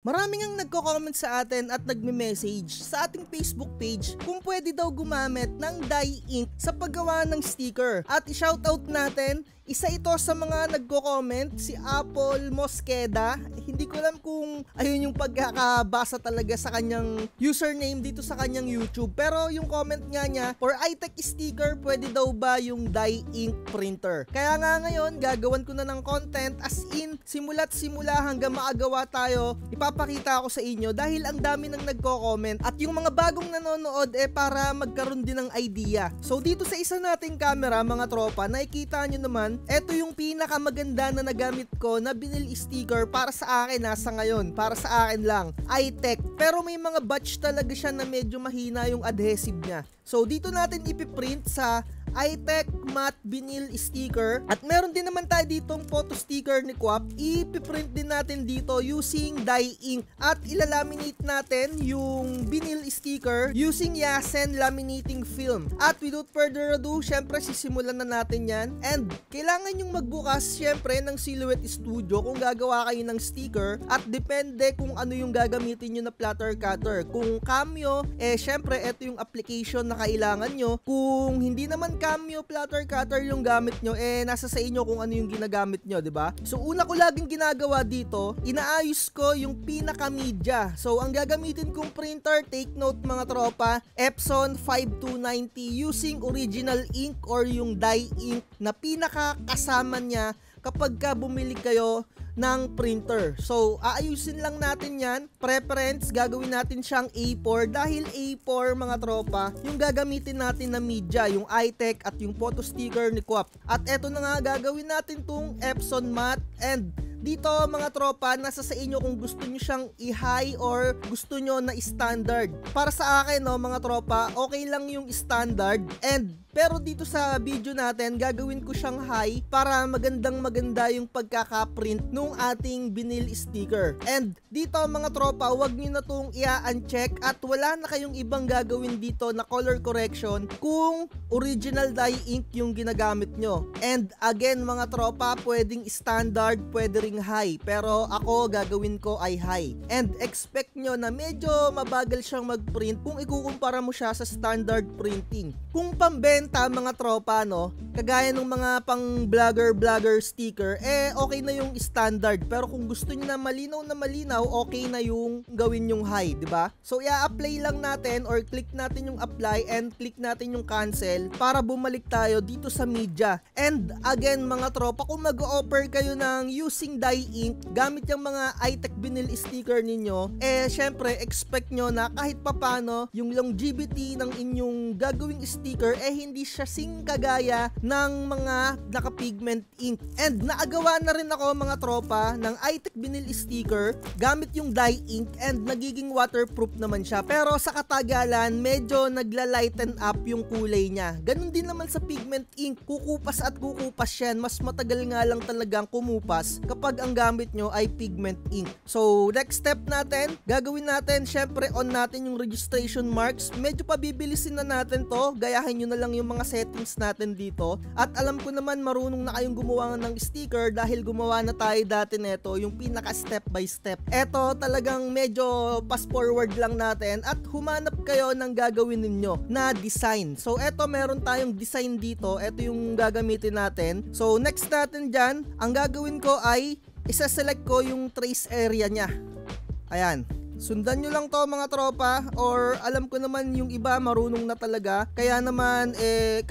Maraming ang nagko-comment sa atin at nagme-message sa ating Facebook page kung pwede daw gumamit ng dye ink sa paggawa ng sticker. At i-shoutout natin, isa ito sa mga nagko-comment, si Apple Mosqueda. Hindi ko alam kung ayun yung pagkakabasa talaga sa kanyang username dito sa kanyang YouTube. Pero yung comment nga niya, for iTech sticker, pwede daw ba yung dye ink printer? Kaya nga ngayon, gagawan ko na ng content as in, simula't simula hanggang maagawa tayo, ipapakita ko sa inyo dahil ang dami nang nagko-comment at yung mga bagong nanonood para magkaroon din ng idea. So dito sa isa nating camera mga tropa, nakikita nyo naman, eto yung pinakamaganda na nagamit ko na vinyl sticker para sa akin sa ngayon, para sa akin lang, iTech. Pero may mga batch talaga siya na medyo mahina yung adhesive niya. So dito natin ipiprint sa iTech matte vinyl sticker at meron din naman tayo ditong photo sticker ni Quap. Ipiprint din natin dito using dye ink at ilalaminate natin yung vinyl sticker using Yasen laminating film. At without further ado, syempre sisimulan na natin yan and kailangan yung magbukas syempre ng Silhouette Studio kung gagawa kayo ng sticker at depende kung ano yung gagamitin nyo na platter cutter. Kung Cameo, syempre ito yung application na kailangan nyo. Kung hindi naman Cameo platter cutter yung gamit nyo, nasa sa inyo kung ano yung ginagamit nyo, diba? So una ko laging ginagawa dito, inaayos ko yung pinaka media. So ang gagamitin kong printer, take note mga tropa, Epson 5290 using original ink or yung dye ink na pinaka kasama niya kapag ka bumili kayo ng printer. So, aayusin lang natin yan. Preference, gagawin natin siyang A4 dahil A4 mga tropa, yung gagamitin natin na media, yung iTech at yung photo sticker ni Quap. At eto na nga, gagawin natin tong Epson matte and dito mga tropa, nasa sa inyo kung gusto nyo siyang i-high or gusto nyo na standard. Para sa akin mga tropa, okay lang yung standard and pero dito sa video natin, gagawin ko siyang high para magandang maganda yung pagkaka-print nung ating vinyl sticker. And dito mga tropa, wag nyo na itong i-uncheck at wala na kayong ibang gagawin dito na color correction kung original dye ink yung ginagamit nyo. And again mga tropa, pwedeng standard, pwede ring high. Pero ako, gagawin ko ay high. And expect nyo na medyo mabagal siyang mag-print kung ikukumpara mo siya sa standard printing. Kung pambenta mga tropa, kagaya ng mga pang vlogger sticker, okay na yung standard. Pero kung gusto niyo na malinaw, okay na yung gawin yung high, di ba? So i-apply lang natin or click natin yung apply and click natin yung cancel para bumalik tayo dito sa media. And again mga tropa, kung mag-offer kayo ng using dye ink gamit yung mga iTech vinyl sticker ninyo, syempre expect nyo na kahit papano yung longevity ng inyong gagawing sticker hindi siya kagaya ng mga naka-pigment ink. And naagawa na rin ako mga tropa ng iTech vinyl sticker gamit yung dye ink and nagiging waterproof naman siya. Pero sa katagalan, medyo nagla-lighten up yung kulay niya. Ganun din naman sa pigment ink, kukupas at kukupas yan. Mas matagal nga lang talagang kumupas kapag ang gamit nyo ay pigment ink. So next step natin, gagawin natin, syempre on natin yung registration marks. Medyo pabibilisin na natin to, gayahin nyo na lang yung mga settings natin dito. At alam ko naman marunong na kayong gumawa ng sticker dahil gumawa na tayo dati neto, yung pinaka step by step. Eto talagang medyo fast forward lang natin at humanap kayo ng gagawin ninyo na design. So eto, meron tayong design dito, eto yung gagamitin natin. So next natin dyan, ang gagawin ko ay isa-select ko yung trace area niya. Ayan. Sundan nyo lang to mga tropa, or alam ko naman yung iba marunong na talaga, kaya naman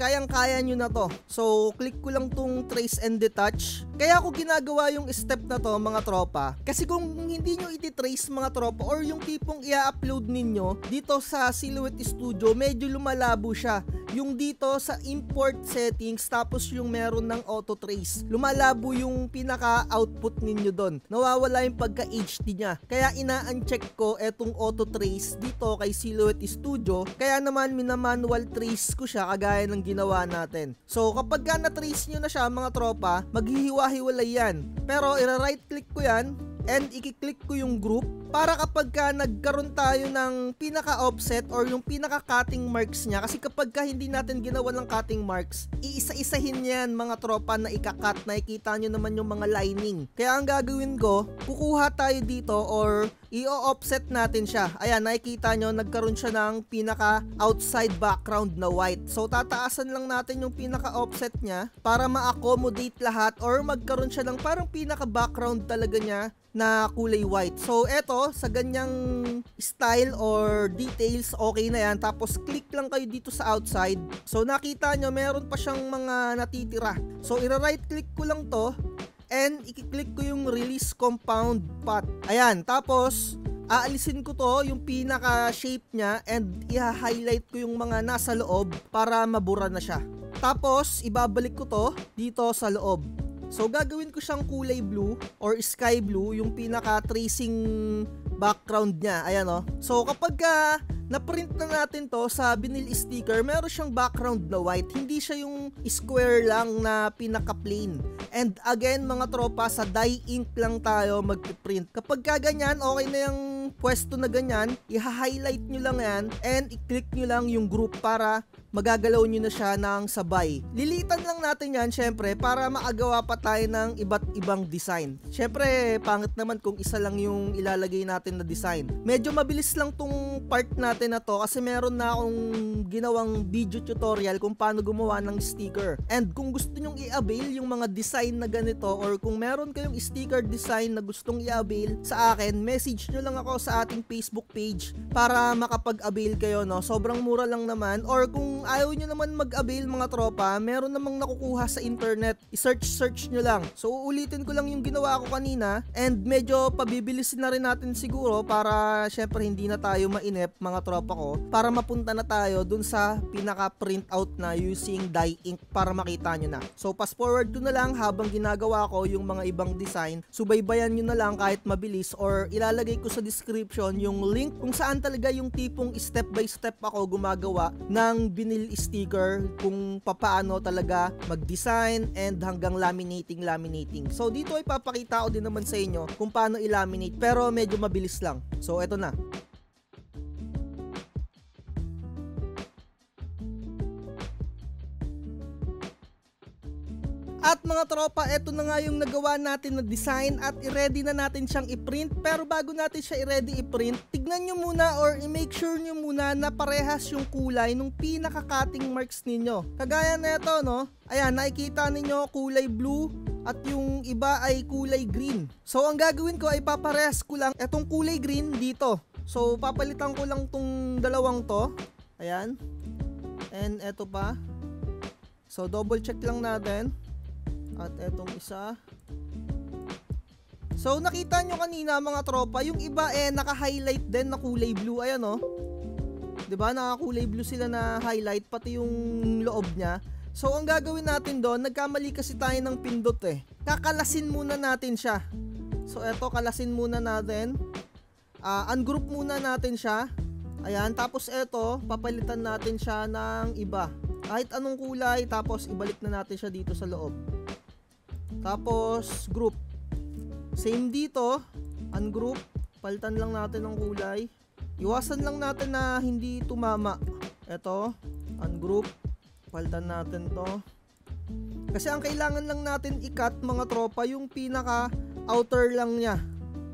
kayang-kaya nyo na to. So click ko lang tong trace and detach. Kaya ako ginagawa yung step na to mga tropa, kasi kung hindi nyo iti-trace mga tropa or yung tipong i-upload ninyo dito sa Silhouette Studio, medyo lumalabo siya. Yung dito sa import settings tapos yung meron ng auto trace, lumalabo yung pinaka output ninyo doon, nawawala yung pagka HD nya. Kaya ina-uncheck ko etong auto trace dito kay Silhouette Studio, kaya naman minamanual trace ko siya kagaya ng ginawa natin. So kapag ka na-trace nyo na siya mga tropa, maghihiwa-hiwalay yan. Pero i-right click ko yan and i-click ko yung group para kapag ka nagkaroon tayo ng pinaka-offset or yung pinaka-cutting marks niya, kasi kapag ka hindi natin ginawa ng cutting marks, iisa-isahin yan mga tropa na ika-cut, nakikita nyo naman yung mga lining. Kaya ang gagawin ko, kukuha tayo dito or i-offset natin siya. Ayan, nakikita nyo, nagkaroon siya ng pinaka outside background na white. So tataasan lang natin yung pinaka offset niya para ma-accommodate lahat or magkaroon siya ng parang pinaka background talaga niya na kulay white. So eto, sa ganyang style or details, okay na yan. Tapos click lang kayo dito sa outside. So nakita nyo, meron pa siyang mga natitira. So i-right click ko lang to and i-click ko yung release compound path. Ayan, tapos aalisin ko to, yung pinaka shape niya, and i-highlight ko yung mga nasa loob para mabura na siya. Tapos ibabalik ko to dito sa loob. So gagawin ko siyang kulay blue or sky blue, yung pinaka tracing background niya. Ayan o. So kapag na-print na natin to sa vinyl sticker, meron siyang background na white. Hindi siya yung square lang na pinaka plain. And again mga tropa, sa dye ink lang tayo mag-print. Kapag ganyan, okay na yung pwesto na ganyan, i-highlight nyo lang yan and i-click nyo lang yung group para magagalaw nyo na siya ng sabay. Lilitan lang natin yan syempre para maagawa pa tayo ng iba't ibang design. Syempre pangit naman kung isa lang yung ilalagay natin na design. Medyo mabilis lang tong part natin na to kasi meron na akong ginawang video tutorial kung paano gumawa ng sticker. And kung gusto nyong i-avail yung mga design na ganito, or kung meron kayong sticker design na gustong i-avail sa akin, message nyo lang ako sa ating Facebook page para makapag-avail kayo, no? Sobrang mura lang naman. Or kung ayaw nyo naman mag-avail mga tropa, meron namang nakukuha sa internet, i-search nyo lang. So uulitin ko lang yung ginawa ko kanina, and medyo pabibilisin na rin natin siguro para syempre hindi na tayo mainip mga tropa ko, para mapunta na tayo dun sa pinaka print out na using dye ink para makita nyo na. So fast forward ko na lang habang ginagawa ko yung mga ibang design. Subaybayan nyo na lang kahit mabilis, or ilalagay ko sa description yung link kung saan talaga yung tipong step by step ako gumagawa ng vinyl sticker, kung papaano talaga mag-design and hanggang laminating. So dito ay papakita ko din naman sa inyo kung paano i-laminate, pero medyo mabilis lang. So eto na. At mga tropa, eto na nga yung nagawa natin na design at i-ready na natin siyang i-print. Pero bago natin siya i-ready i-print, tignan nyo muna or i-make sure nyo muna na parehas yung kulay nung pinaka-cutting marks ninyo. Kagaya na ito, no? Ayan, nakikita ninyo kulay blue at yung iba ay kulay green. So ang gagawin ko ay paparehas ko lang etong kulay green dito. So papalitan ko lang tong dalawang to. Ayan. And eto pa. So double check lang natin. At etong isa. So nakita nyo kanina mga tropa, yung iba naka-highlight din na kulay blue. Ayan o. 'Di ba? Naka-kulay blue sila na highlight, pati yung loob niya. So ang gagawin natin doon, nagkamali kasi tayo ng pindot Kakalasin muna natin siya. So eto, kalasin muna natin. Ungroup muna natin siya. Ayan, tapos eto, papalitan natin siya ng iba. Kahit anong kulay, tapos ibalik na natin siya dito sa loob. Tapos group. Same dito, ungroup, palitan lang natin ng kulay. Iwasan lang natin na hindi tumama. Ito, ungroup, palitan natin to. Kasi ang kailangan lang natin i-cut mga tropa, yung pinaka outer lang niya.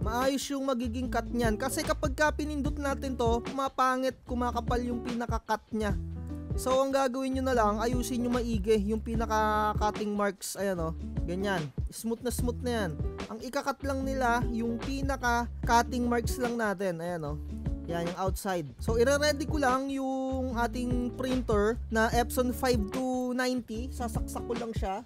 Maayos yung magiging cut niyan. Kasi kapag pinindot natin to, pumapangit, kumakapal yung pinaka cut niya. So ang gagawin nyo na lang, ayusin nyo maigi yung pinaka cutting marks. Ayan o, ganyan, smooth na yan. Ang ikakat lang nila yung pinaka cutting marks lang natin. Ayan o, yan yung outside. So ire-ready ko lang yung ating printer na Epson 5290. Sasaksak ko lang siya.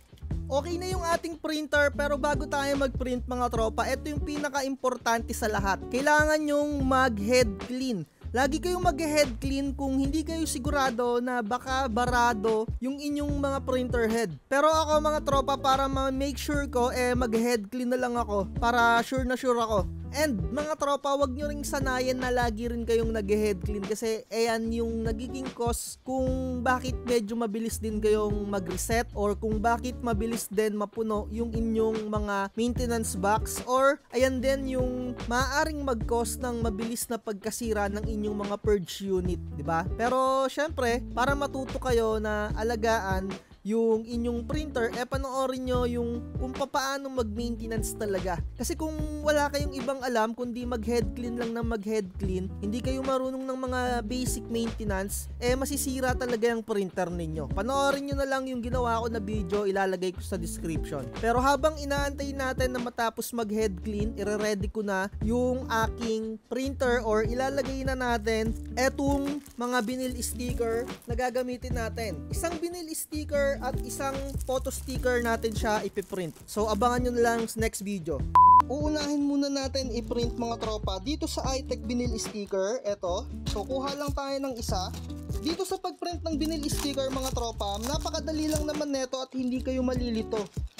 Okay na yung ating printer, pero bago tayo mag-print mga tropa, ito yung pinaka-importante sa lahat. Kailangan yung mag-head clean. Lagi kayong mag-head clean kung hindi kayo sigurado na baka barado yung inyong mga printer head. Pero ako mga tropa, para ma-make sure ko, mag-head clean na lang ako para sure na sure ako. And mga tropa, wag nyo ring sanayan na lagi rin kayong nag-head clean, kasi ayan yung nagiging cause kung bakit medyo mabilis din kayong mag-reset, or kung bakit mabilis din mapuno yung inyong mga maintenance box, or ayan din yung maaaring mag-cause ng mabilis na pagkasira ng inyong mga purge unit, di ba? Pero syempre, para matuto kayo na alagaan yung inyong printer, panoorin nyo yung kung paano mag-maintenance talaga. Kasi kung wala kayong ibang alam, kundi mag-head clean lang ng mag-head clean, hindi kayo marunong ng mga basic maintenance, masisira talaga yung printer ninyo. Panoorin nyo na lang yung ginawa ko na video, ilalagay ko sa description. Pero habang inaantay natin na matapos mag-head clean, ire-ready ko na yung aking printer or ilalagay na natin etong mga vinyl sticker na gagamitin natin. Isang vinyl sticker at isang photo sticker natin siya ipiprint. So abangan nyo na lang sa next video. Uunahin muna natin i-print mga tropa dito sa iTech vinyl sticker. Eto. So kuha lang tayo ng isa. Dito sa pagprint ng vinyl sticker mga tropa, napakadali lang naman neto at hindi kayo malilito.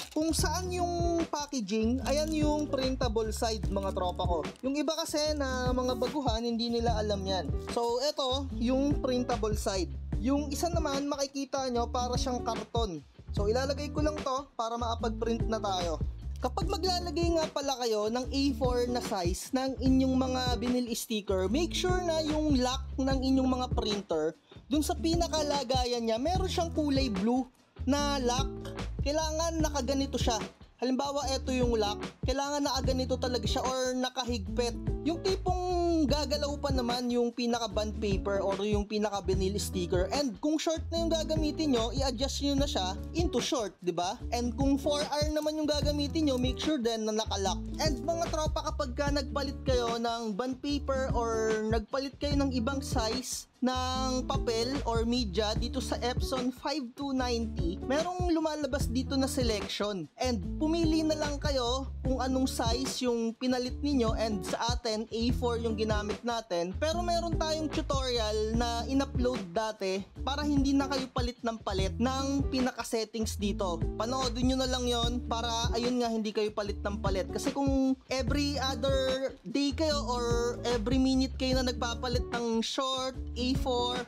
Kung saan yung packaging, ayan yung printable side mga tropa ko. Yung iba kasi na mga baguhan, hindi nila alam yan. So eto, yung printable side. Yung isa naman makikita nyo para siyang karton. So ilalagay ko lang to para makapag-print na tayo. Kapag maglalagay nga pala kayo ng A4 na size ng inyong mga vinyl sticker, make sure na yung lock ng inyong mga printer, dun sa pinakalagayan niya, meron siyang kulay blue na lock. Kailangan nakaganito siya. Halimbawa, ito yung lock, kailangan nakaganito talaga siya or nakahigpit. Yung tipong gagalaw pa naman yung pinaka bond paper or yung pinaka vinyl sticker, and kung short na yung gagamitin nyo, i-adjust nyo na siya into short, di ba? And kung 4R naman yung gagamitin nyo, make sure din na nakalock. And mga tropa, kapag ka nagpalit kayo ng bond paper or nagpalit kayo ng ibang size ng papel or media dito sa Epson 5290, merong lumalabas dito na selection, and pumili na lang kayo kung anong size yung pinalit ninyo. And sa atin A4 yung ginamit natin, pero meron tayong tutorial na in-upload dati para hindi na kayo palit ng pinaka settings dito. Panoodin nyo na lang yon para ayun nga, hindi kayo palit ng palit. Kasi kung every other day kayo or every minute kayo na nagpapalit ng short A4,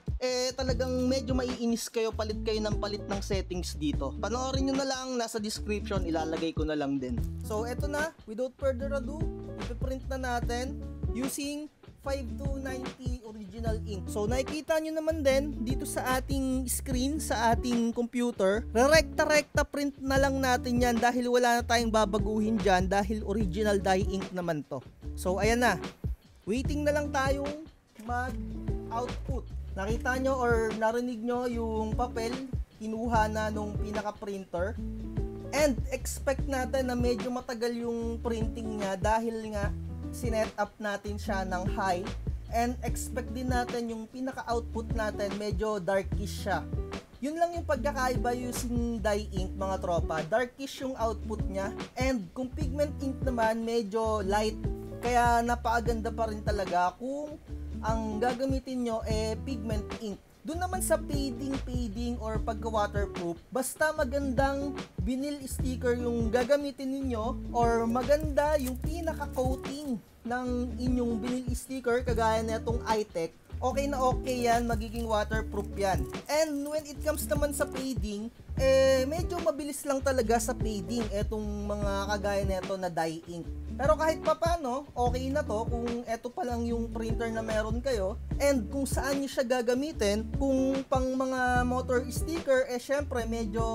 talagang medyo maiinis kayo, palit kayo ng settings dito. Panoorin nyo na lang, nasa description, ilalagay ko na lang din. So eto na, without further ado, ipiprint na natin using 5290 original ink. So nakikita nyo naman din dito sa ating screen, sa ating computer, rekta print na lang natin yan dahil wala na tayong babaguhin dyan dahil original dye ink naman to. So ayan na, waiting na lang tayong mag-output. Nakita nyo or narinig nyo yung papel, kinuha na nung pinaka-printer. And expect natin na medyo matagal yung printing niya dahil nga sinet up natin siya ng high. And expect din natin yung pinaka-output natin medyo darkish siya. Yun lang yung pagkakaiba using dye ink mga tropa. Darkish yung output niya. And kung pigment ink naman medyo light. Kaya napakaganda pa rin talaga kung ang gagamitin nyo pigment ink. Doon naman sa fading or pagka-waterproof, basta magandang vinyl sticker yung gagamitin ninyo or maganda yung pinaka-coating ng inyong vinyl sticker kagaya na itong iTech, okay na okay yan, magiging waterproof yan. And when it comes naman sa fading, medyo mabilis lang talaga sa fading etong mga kagaya nito na dye ink. Pero kahit papano, okay na to kung eto pa lang yung printer na meron kayo and kung saan nyo siya gagamitin. Kung pang mga motor sticker, syempre medyo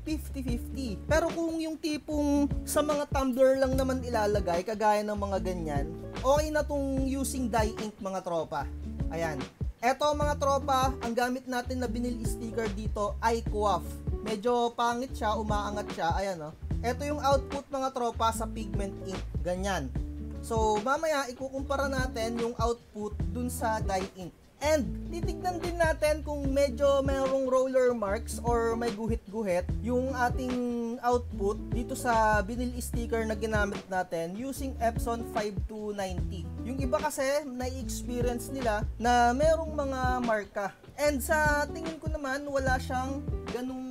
50-50. Pero kung yung tipong sa mga tumbler lang naman ilalagay, kagaya ng mga ganyan, okay na tong using dye ink mga tropa. Ayan. Eto mga tropa, ang gamit natin na vinyl sticker dito ay Coaf. Medyo pangit siya, umaangat siya. Ayan o. Ito yung output mga tropa sa pigment ink. Ganyan. So mamaya ikukumpara natin yung output dun sa dye ink. And titignan din natin kung medyo merong roller marks or may guhit-guhit yung ating output dito sa vinyl sticker na ginamit natin using Epson 5290. Yung iba kasi na-experience nila na merong mga marka. And sa tingin ko naman wala siyang ganung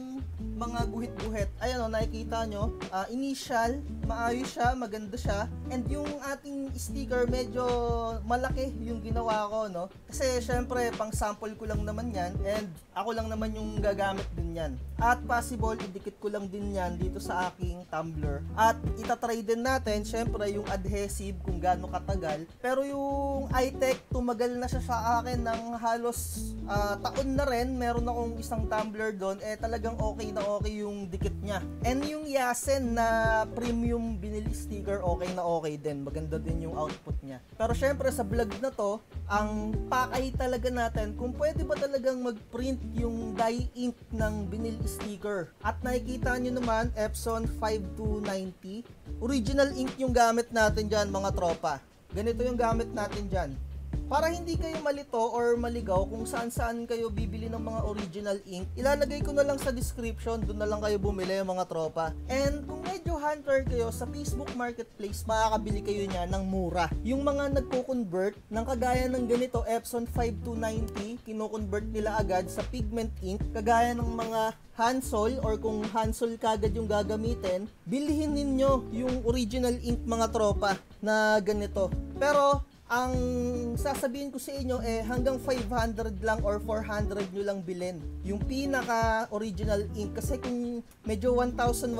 mga guhit-guhit. Ayan o, nakikita nyo, initial, maayos siya, maganda siya. And yung ating sticker medyo malaki yung ginawa ko, no? Kasi syempre pang sample ko lang naman yan and ako lang naman yung gagamit din yan. At possible idikit ko lang din yan dito sa aking tumbler. At itatry din natin syempre yung adhesive kung gaano katagal. Pero yung iTech, tumagal na siya sa akin ng halos taon na rin. Meron akong isang tumbler doon, talagang okay na okay yung dikit niya. And yung Yasen na premium vinyl sticker, okay na okay din. Maganda din yung output niya. Pero syempre sa vlog na to, ang pakay talaga natin kung pwede ba talagang mag-print yung dye ink ng vinyl sticker. At nakikita nyo naman, Epson 5290. Original ink yung gamit natin dyan mga tropa. Ganito yung gamit natin dyan. Para hindi kayo malito or maligaw kung saan-saan kayo bibili ng mga original ink, ilalagay ko na lang sa description, doon na lang kayo bumili mga tropa. And kung medyo hunter kayo sa Facebook Marketplace, makakabili kayo niya ng mura. Yung mga nagko-convert ng kagaya ng ganito, Epson 5290, kino-convert nila agad sa pigment ink, kagaya ng mga Hansol or kung Hansol kagad yung gagamitin, bilhin ninyo yung original ink mga tropa na ganito. Pero ang sasabihin ko sa inyo hanggang 500 lang or 400 nyo lang bilhin yung pinaka original ink, kasi kung medyo 1,000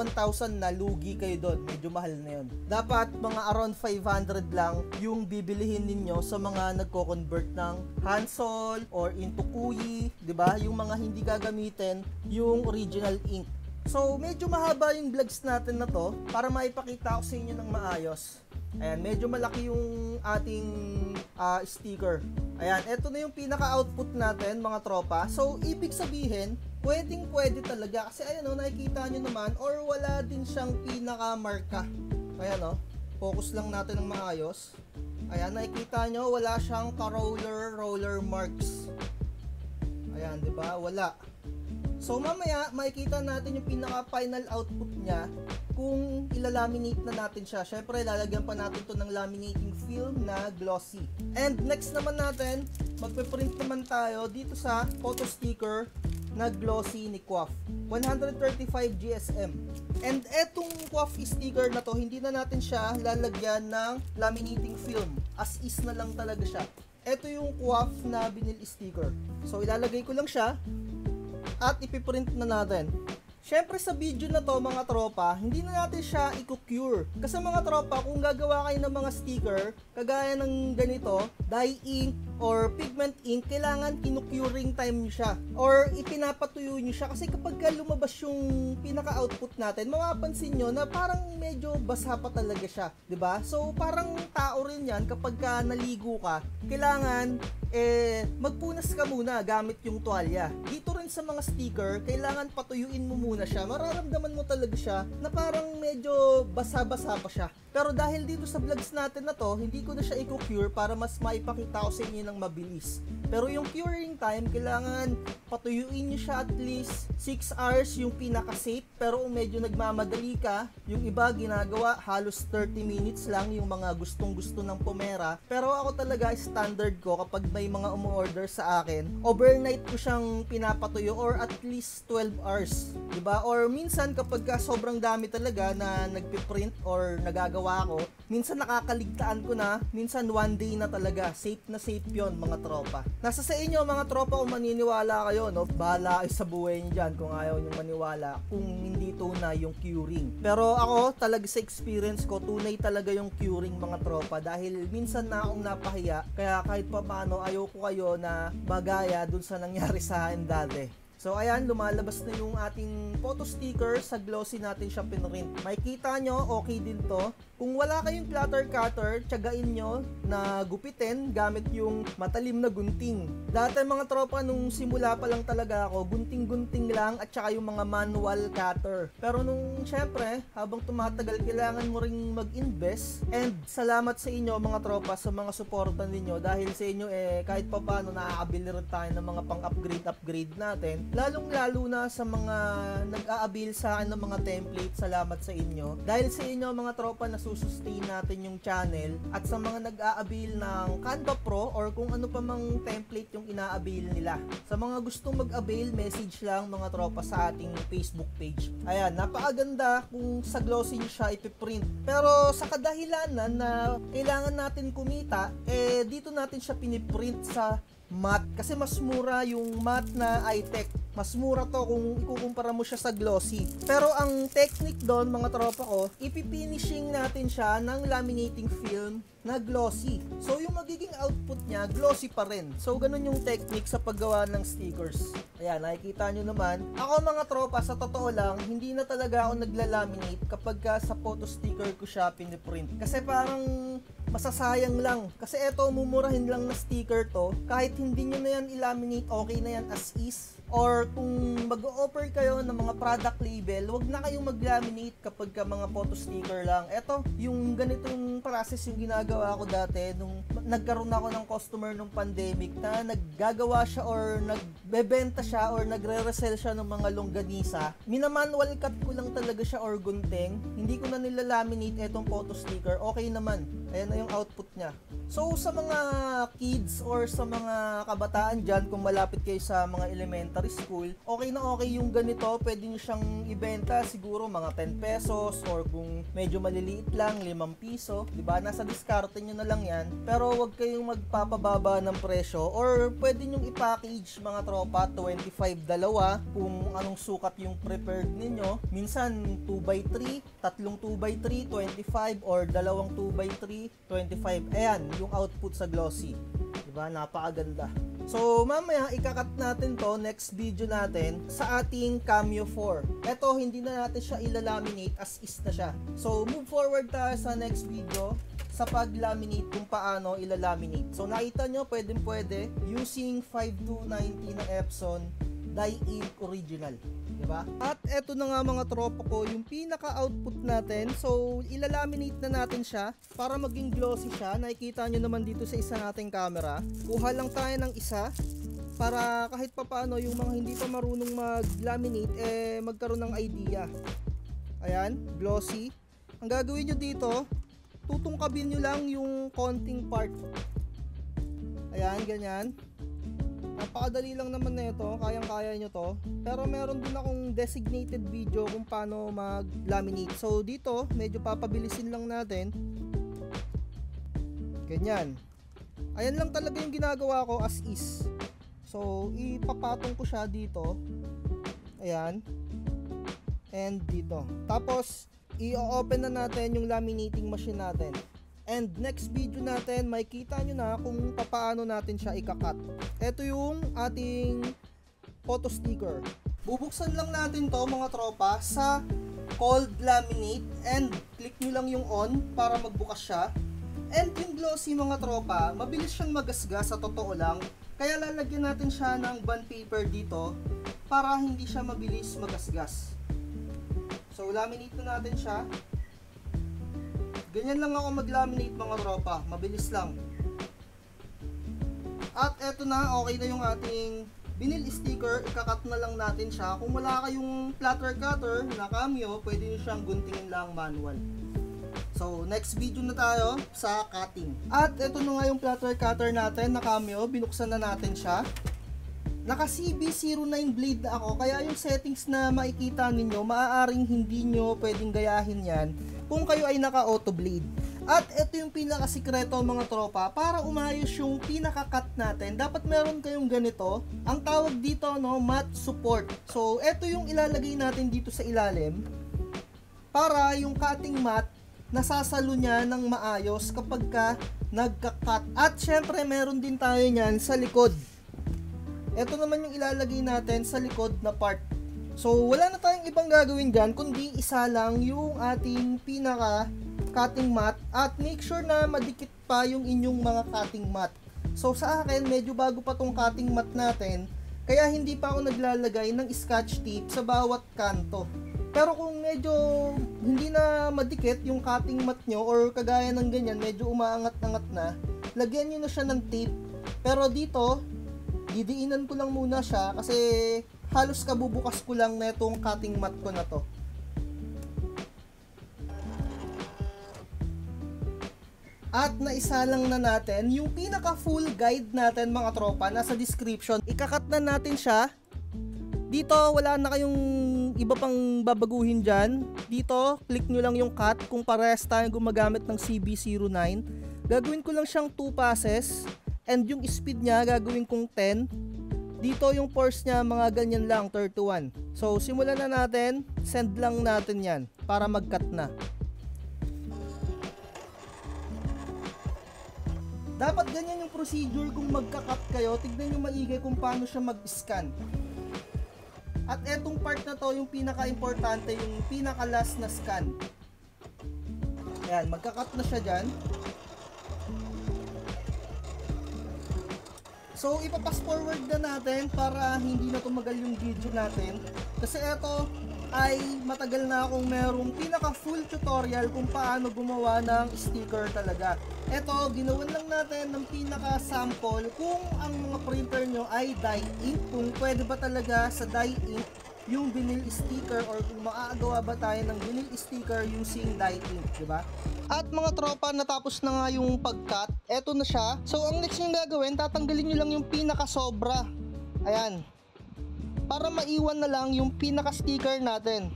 na lugi kayo doon, medyo mahal na yun. Dapat mga around 500 lang yung bibilihin ninyo sa mga nagko-convert ng Hansol or into Kuyi, 'di ba? Yung mga hindi gagamitin yung original ink. So medyo mahaba yung vlogs natin na to para maipakita ko sa inyo ng maayos. Ayan, medyo malaki yung ating sticker. Ayan, eto na yung pinaka-output natin mga tropa. So, ibig sabihin, pwede talaga. Kasi ayan o, nakikita nyo naman, or wala din siyang pinaka-marka. Ayan o, focus lang natin ng maayos. Ayan, nakikita nyo, wala siyang roller marks. Ayan, di ba? Wala. So, mamaya, makikita natin yung pinaka-final output niya kung ilalaminate na natin siya. Syempre, lalagyan pa natin to ng laminating film na glossy. And next naman natin, magpe-print naman tayo dito sa photo sticker na glossy ni Quaff. 135 GSM. And etong Quaff sticker na to, hindi na natin siya lalagyan ng laminating film. As is na lang talaga siya. Ito yung Quaff na vinyl sticker. So, ilalagay ko lang siya at ipiprint na natin. Syempre sa video na to mga tropa, hindi na natin siya i-cure. Kasi mga tropa, kung gagawa kayo ng mga sticker, kagaya ng ganito, dye ink or pigment ink, kailangan kinu-curing time nyo siya. Or ipinapatuyo nyo siya. Kasi kapag lumabas yung pinaka-output natin, mapapansin nyo na parang medyo basa pa talaga siya. 'Di ba? So parang tao rin yan, kapag naligo ka, kailangan magpunas ka muna gamit yung tuwalya. Dito rin sa mga sticker, kailangan patuyuin mo muna siya. Mararamdaman mo talaga siya na parang medyo basa-basa pa siya. Pero dahil dito sa vlogs natin na to, hindi ko na siya i-cure para mas maipakita ko sa inyo ng mabilis. Pero yung curing time, kailangan patuyuin nyo siya at least 6 hours yung pinaka-safe. Pero kung medyo nagmamadali ka, yung iba ginagawa halos 30 minutes lang, yung mga gustong-gusto ng pumera. Pero ako talaga, standard ko kapag may mga umu-order sa akin, overnight ko siyang pinapatuyo or at least 12 hours. Diba? Or minsan kapag sobrang dami talaga na nagpiprint or nagagawa ko, minsan nakakaligtaan ko na, minsan one day na talaga. Safe na safe yon mga tropa. Nasa sa inyo mga tropa kung maniniwala kayo, no? Bahala kayo sa buhay nyo dyan kung ayaw nyo maniwala, kung hindi tunay yung curing. Pero ako talaga sa experience ko, tunay talaga yung curing mga tropa, dahil minsan na akong napahiya, kaya kahit pa paano ayoko kayo na bagaya dun sa nangyari sa akin dati. So ayan, lumalabas na yung ating photo sticker. Sa glossy natin siya pinrint. Makikita nyo, okay din to. Kung wala kayong platter cutter, tiyagain nyo na gupitin gamit yung matalim na gunting. Dati mga tropa, nung simula pa lang talaga ako, gunting-gunting lang at saka yung mga manual cutter. Pero nung syempre, habang tumatagal, kailangan mo ring mag-invest. And salamat sa inyo mga tropa sa mga suporta ninyo, dahil sa inyo kahit pa paano nakakabili rin tayo ng mga pang-upgrade natin. Lalong-lalo na sa mga nag-aabil sa akin ng mga template, salamat sa inyo. Dahil sa inyo mga tropa, nasusustain natin yung channel. At sa mga nag-aabil ng Canva Pro or kung ano pa mang template yung inaabil nila. Sa mga gustong mag-avail, message lang mga tropa sa ating Facebook page. Ayan, napakaganda kung sa glossy nyo siya ipiprint. Pero sa kadahilanan na kailangan natin kumita, dito natin siya piniprint sa matte. Kasi mas mura yung matte na iTech. Mas mura to kung ikukumpara mo siya sa glossy. Pero ang technique doon, mga tropa ko, ipifinishing natin siya ng laminating film na glossy. So yung magiging output niya, glossy pa rin. So ganun yung technique sa paggawa ng stickers. Ayan, nakikita nyo naman. Ako mga tropa, sa totoo lang, hindi na talaga ako naglalaminate kapag sa photo sticker ko siya piniprint. Kasi parang masasayang lang. Kasi eto, mumurahin lang na sticker to. Kahit hindi nyo na yan ilaminate, okay na yan as is. Or kung mag-o-offer kayo ng mga product label, wag na kayong mag-laminate kapag mga photo sticker lang. Eto, yung ganitong process yung ginagawa ko dati nung nagkaroon ako ng customer nung pandemic na naggagawa siya or nagbebenta siya or nagre-resell siya ng mga longganisa. Minamanual cut ko lang talaga siya or gunting. Hindi ko na nilalaminate etong photo sticker. Okay naman. Ayan na yung output niya. So sa mga kids or sa mga kabataan dyan, kung malapit kayo sa mga elementary school, okay na okay yung ganito. Pwede nyo siyang ibenta siguro mga 10 pesos or kung medyo maliliit lang, 5 piso. Diba? Nasa diskarte nyo na lang yan. Pero wag kayong magpapababa ng presyo or pwede nyo i-package mga tropa, 25 dalawa kung anong sukat yung prepared ninyo. Minsan 2x3, tatlong 2x3, 25 or dalawang 2x3, 25. Ayan, yung output sa glossy. Diba? Napakaganda. So, mamaya, ikakat natin to, next video natin, sa ating Cameo 4. Eto, hindi na natin siya ilalaminate, as is na siya. So, move forward tayo sa next video, sa pag-laminate kung paano ilalaminate. So, nakita nyo, pwede using 5290 na Epson Dye Ink Original. Diba? At eto na nga mga tropa ko, yung pinaka-output natin. So, ilalaminate na natin siya para maging glossy siya. Nakikita nyo naman dito sa isa nating camera. Kuha lang tayo ng isa para kahit papaano yung mga hindi pa marunong mag-laminate, magkaroon ng idea. Ayan, glossy. Ang gagawin nyo dito, tutungkabin nyo lang yung konting part. Ayan, ganyan. Napakadali lang naman na ito, kayang-kaya nyo to. Pero meron din akong designated video kung paano mag-laminate. So dito, medyo papabilisin lang natin. Ganyan. Ayan lang talaga yung ginagawa ko as is. So ipapatong ko siya dito. Ayan. And dito. Tapos i-open na natin yung laminating machine natin. And next video natin, makikita nyo na kung paano natin siya ikakat. Ito yung ating photo sticker. Bubuksan lang natin to mga tropa sa cold laminate and click nyo lang yung on para magbukas siya. And yung glossy mga tropa, mabilis siyang magasgas sa totoo lang. Kaya lalagyan natin siya ng bond paper dito para hindi siya mabilis magasgas. So laminate na natin siya. Ganyan lang ako mag-laminate mga tropa, mabilis lang. At eto na, okay na yung ating vinyl sticker, ikakat na lang natin siya. Kung wala kayong platter cutter na Cameo, pwede nyo siyang guntingin lang manual. So next video na tayo sa cutting. At eto na nga yung platter cutter natin na Cameo, binuksan na natin siya. Naka CB09 blade na ako, kaya yung settings na makikita ninyo, maaaring hindi nyo pwedeng gayahin yan kung kayo ay naka auto blade. At ito yung pinakasikreto mga tropa, para umayos yung pinaka-cut natin, dapat meron kayong ganito. Ang tawag dito, no, mat support. So ito yung ilalagay natin dito sa ilalim para yung cutting mat nasasalo niya ng maayos kapag ka nagka-cut. At syempre meron din tayo niyan sa likod. Ito naman yung ilalagay natin sa likod na part. So wala na tayong ibang gagawin dyan kundi isa lang yung ating pinaka cutting mat, at make sure na madikit pa yung inyong mga cutting mat. So sa akin medyo bago pa tong cutting mat natin, kaya hindi pa ako naglalagay ng scotch tape sa bawat kanto. Pero kung medyo hindi na madikit yung cutting mat nyo or kagaya ng ganyan, medyo umaangat-angat na, lagyan nyo na siya ng tape. Pero dito didiinan ko lang muna siya kasi halos kabubukas ko lang na itong cutting mat ko na to. At naisa lang na natin yung pinaka full guide natin mga tropa, nasa description. Ikakat na natin siya. Dito wala na kayong iba pang babaguhin dyan. Dito click nyo lang yung cut kung parehas tayong gumagamit ng CB09. Gagawin ko lang siyang 2 passes. And yung speed niya gagawin kong 10. Dito yung force niya mga ganyan lang, 31. So simulan na natin, send lang natin yan para mag-cut na. Dapat ganyan yung procedure kung magka-cut kayo. Tignan nyo maigay kung paano siya mag-scan. At etong part na to, yung pinaka-importante, yung pinaka-last na scan. Ayan, magka-cut na siya dyan. So, ipapass forward na natin para hindi na tumagal yung video natin. Kasi ito ay matagal na akong merong pinaka-full tutorial kung paano gumawa ng sticker talaga. Ito, ginawan lang natin ng pinaka-sample kung ang mga printer nyo ay dye ink. Kung pwede ba talaga sa dye ink yung vinyl sticker or kung makakagawa ba tayo ng vinyl sticker using dye ink, diba? At mga tropa, natapos na nga yung pag-cut. Eto na siya. So, ang next nyo gagawin, tatanggalin nyo lang yung pinaka-sobra. Ayan. Para maiwan na lang yung pinaka-sticker natin.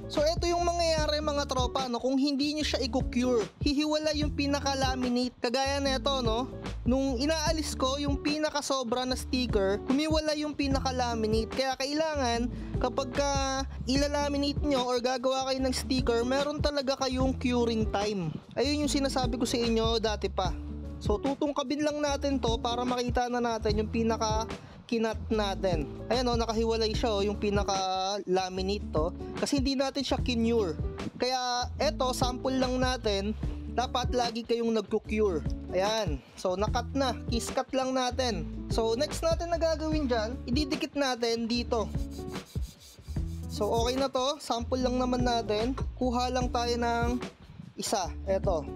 So, eto yung mangyayari mga tropa, no? Kung hindi nyo siya i-cure, hihiwala yung pinaka-laminate. Kagaya neto, no? Nung inaalis ko yung pinaka-sobra na sticker, humiwala yung pinaka-laminate. Kaya kailangan, kapag ilalaminate nyo or gagawa kayo ng sticker, meron talaga kayong curing time. Ayun yung sinasabi ko sa inyo dati pa. So, tutungkabin lang natin to para makita na natin yung pinaka-kinat natin. Ayan o, nakahiwalay siya o, yung pinaka-laminate to. Kasi hindi natin siya kinure. Kaya, eto, sample lang natin. Dapat lagi kayong nagko-cure. Ayan. So, nakat na. Kiss cut lang natin. So, next natin na gagawin dyan, ididikit natin dito. So, okay na to. Sample lang naman natin. Kuha lang tayo ng isa. Eto.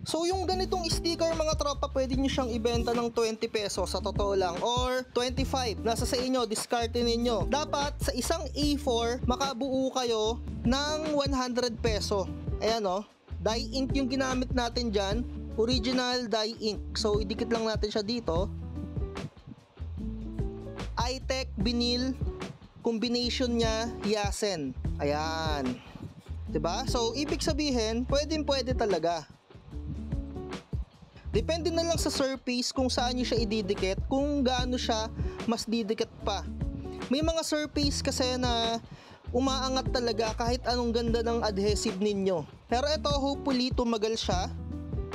So, yung ganitong sticker mga tropa, pwede nyo siyang ibenta ng 20 pesos sa totoo lang. Or 25. Nasa sa inyo. Discarte ninyo. Dapat sa isang A4, makabuo kayo ng 100 peso. Ayan o. Dye ink yung ginamit natin dyan. Original dye ink. So, idikit lang natin siya dito. iTech vinyl. Combination niya, Yasen. Ayan. Diba? So, ibig sabihin, pwede talaga. Depende na lang sa surface kung saan nyo siya ididikit, kung gaano siya mas didikit pa. May mga surface kasi na umaangat talaga kahit anong ganda ng adhesive ninyo. Pero ito, hopefully, tumagal siya.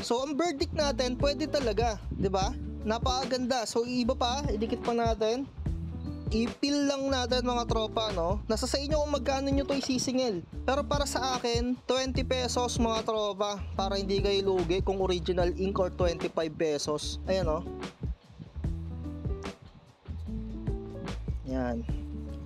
So, ang verdict natin, pwede talaga. Diba? Napakaganda. So, iba pa, idikit pa natin. I-peel lang natin mga tropa, no? Nasa sa inyo kung magkano nyo to isisingil. Pero para sa akin, 20 pesos mga tropa. Para hindi kayo lugi kung original ink or 25 pesos. Ayan, no? Yan.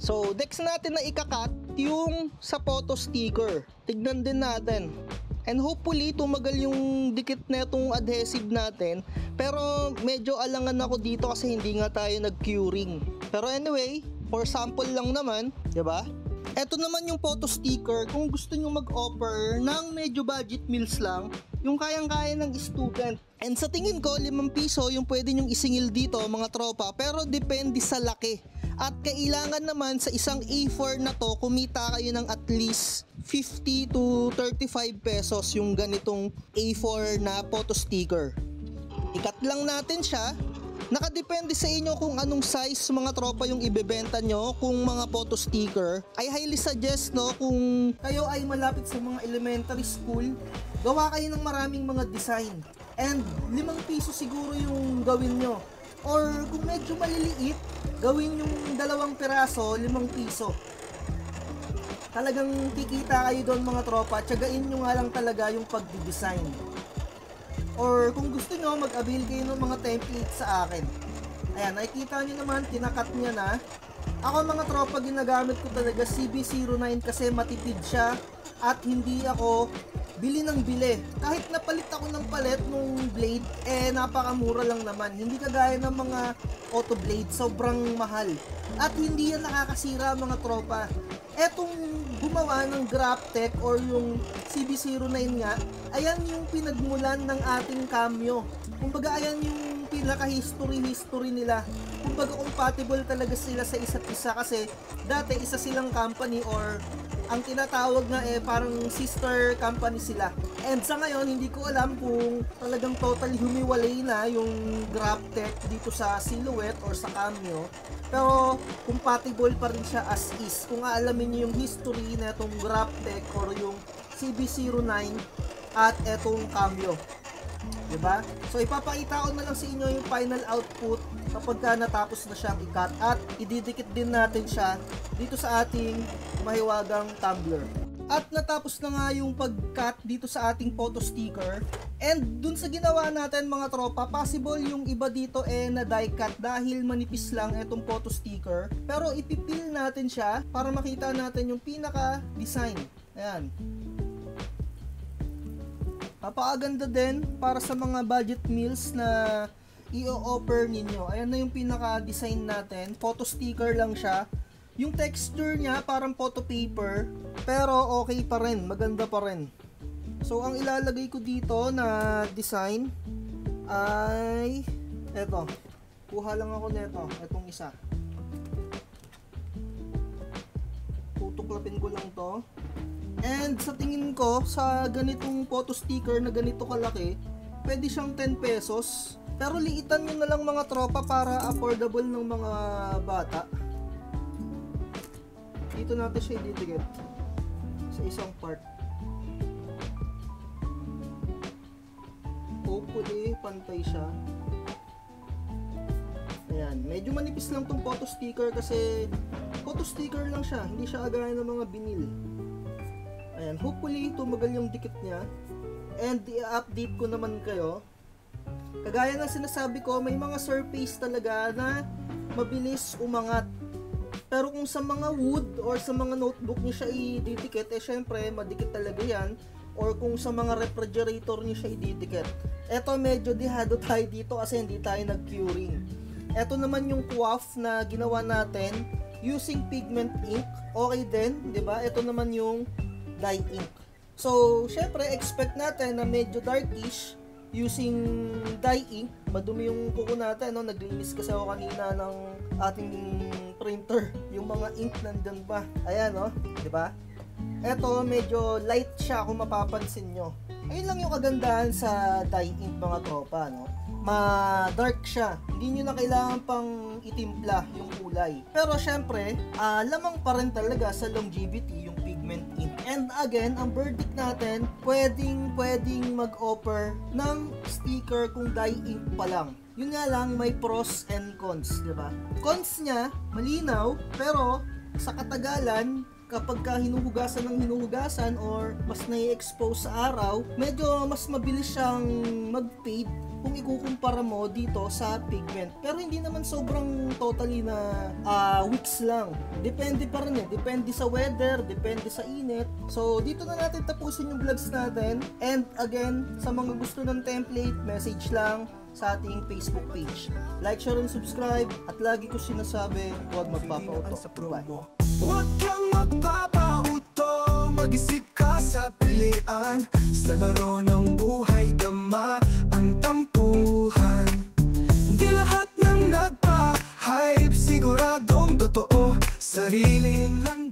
So, next natin na ikakat yung sa photo sticker. Tignan din natin. And hopefully, tumagal yung dikit na itong adhesive natin. Pero medyo alangan ako dito kasi hindi nga tayo nag-curing. Pero anyway, for sample lang naman, 'di ba? Ito naman yung photo sticker. Kung gusto nyo mag-offer ng medyo budget meals lang, yung kayang-kaya ng student. And sa tingin ko, 5 piso yung pwede nyong isingil dito mga tropa. Pero depende sa laki. At kailangan naman sa isang A4 na to, kumita kayo ng at least 50 to 35 pesos yung ganitong A4 na photo sticker. Ikat lang natin siya. Nakadepende sa inyo kung anong size mga tropa yung ibebenta nyo. Kung mga photo sticker, I highly suggest, no, kung kayo ay malapit sa mga elementary school, gawa kayo ng maraming mga design. And 5 piso siguro yung gawin nyo. Or kung medyo maliliit, gawin yung 2 piraso, 5 piso. Talagang kikita kayo doon mga tropa. Tiyagain nyo nga lang talaga yung pag-design. Or kung gusto nyo, mag-avail kayo ng mga templates sa akin. Ayan, nakikita nyo naman, tinakat niya na. Ako mga tropa, ginagamit ko talaga CB09 kasi matipid siya at hindi ako bili ng bili. Kahit napalit ako ng palit nung blade, napakamura lang naman. Hindi kagaya ng mga auto blade, sobrang mahal. At hindi yan nakakasira mga tropa. Etong gumawa ng Graptec or yung CB09 nga, ayan yung pinagmulan ng ating Cameo. Kumbaga ayan yung pinaka-history nila. Kumbaga compatible talaga sila sa isa't isa kasi dati isa silang company or ang tinatawag nga parang sister company sila. And sa ngayon, hindi ko alam kung talagang totally humiwalay na yung GrabTech dito sa Silhouette or sa Cameo. Pero compatible pa rin siya as is. Kung aalamin niyo yung history na itong GrabTech or yung CB09 at itong Cameo. Diba? So ipapakita ko na lang sa inyo yung final output kapag natapos na siyang i-cut at ididikit din natin siya dito sa ating mahiwagang tumbler. At natapos na nga yung pag-cut dito sa ating photo sticker. And dun sa ginawa natin mga tropa, possible yung iba dito na die cut dahil manipis lang itong photo sticker. Pero ipipil natin siya para makita natin yung pinaka design. Ayan. Napakaganda din para sa mga budget meals na i-offer ninyo. Ayan na yung pinaka design natin. Photo sticker lang siya. Yung texture niya parang photo paper, pero okay pa rin, maganda pa rin. So ang ilalagay ko dito na design ay eto. Kuha lang ako nito, etong isa. Tutuklapin ko lang to. And sa tingin ko, sa ganitong photo sticker na ganito kalaki, pwede siyang 10 pesos. Pero liitan nyo na lang mga tropa para affordable ng mga bata. Dito natin siya ididikit sa isang part. Hopefully, pantay siya. Ayan, medyo manipis lang tong photo sticker kasi photo sticker lang siya, hindi siya agaya ng mga binil. Ayan, hopefully tumagal yung dikit niya. And i-update ko naman kayo. Kagaya ng sinasabi ko, may mga surface talaga na mabilis umangat. Pero kung sa mga wood or sa mga notebook niyo siya ididikit, syempre madikit talaga yan. Or kung sa mga refrigerator niyo siya ididikit. Eto medyo dihado tayo dito kasi hindi tayo nag-curing. Eto naman yung QWAF na ginawa natin using pigment ink. Okay din, 'di ba? Ito naman yung dye ink. So, syempre expect natin na medyo darkish using dye ink. Madumi yung kuko natin, no? Naglinis kasi ako kanina ng ating printer. Yung mga ink nandun pa. Ayan, no? 'Di ba? Eto, medyo light siya kung mapapansin nyo. Ayun lang yung kagandahan sa dye ink mga tropa, no? Ma-dark siya. Hindi nyo na kailangan pang itimpla yung kulay. Pero syempre, lamang pa rin talaga sa longevity yung pigment ink. And again, ang verdict natin, pwedeng mag-offer ng sticker kung dye ink pa lang. Yun nga lang, may pros and cons, diba? Cons niya, malinaw, pero sa katagalan, kapag hinuhugasan ng hinuhugasan or mas nai-expose sa araw, medyo mas mabilis siyang mag-fade kung ikukumpara mo dito sa pigment. Pero hindi naman sobrang totally na weeks lang. Depende pa rin Depende sa weather, depende sa init. So, dito na natin tapusin yung vlogs natin. And again, sa mga gusto ng template, message lang sa ating Facebook page. Like, share, and subscribe. At lagi ko sinasabi, huwag magpapauto. Bye. Huwag kang magpapauto, mag-isip ka sa pilian. Sa laro ng buhay, dama ang tampuhan. Di lahat ng nagpa-hype, siguradong totoo. Sarili lang